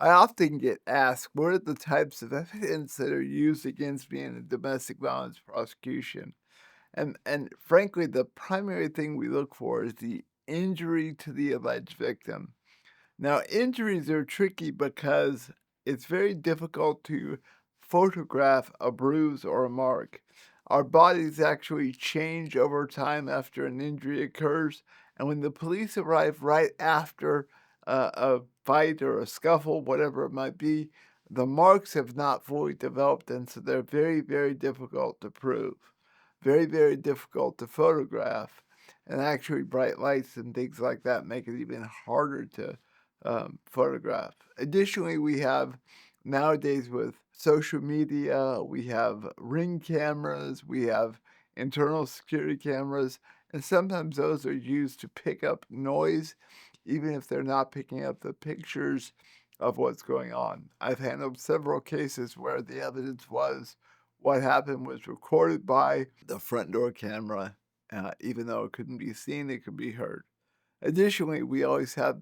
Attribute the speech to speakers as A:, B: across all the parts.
A: I often get asked, what are the types of evidence that are used against me in a domestic violence prosecution? And frankly, the primary thing we look for is the injury to the alleged victim. Now, injuries are tricky because it's very difficult to photograph a bruise or a mark. Our bodies actually change over time after an injury occurs, and when the police arrive right after a fight or a scuffle, whatever it might be, the marks have not fully developed, and so they're very, very difficult to prove. Very, very difficult to photograph, and actually bright lights and things like that make it even harder to photograph. Additionally, we have nowadays with social media, we have ring cameras, we have internal security cameras, and sometimes those are used to pick up noise, even if they're not picking up the pictures of what's going on. I've handled several cases where the evidence was what happened was recorded by the front door camera, even though it couldn't be seen, it could be heard. Additionally, we always have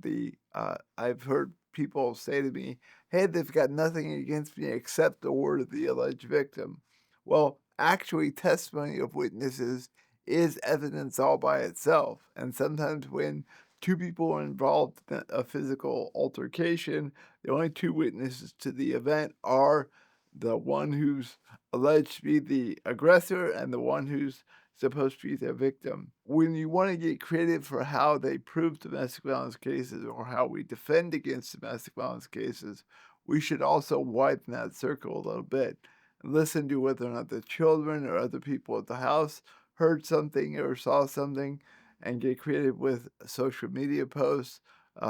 A: I've heard people say to me, hey, they've got nothing against me except the word of the alleged victim. Well, actually, testimony of witnesses is evidence all by itself. And sometimes when two people are involved in a physical altercation, the only two witnesses to the event are the one who's alleged to be the aggressor and the one who's supposed to be the victim. When you want to get creative for how they prove domestic violence cases or how we defend against domestic violence cases, we should also widen that circle a little bit and listen to whether or not the children or other people at the house heard something or saw something and get creative with social media posts,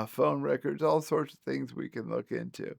A: phone records, all sorts of things we can look into.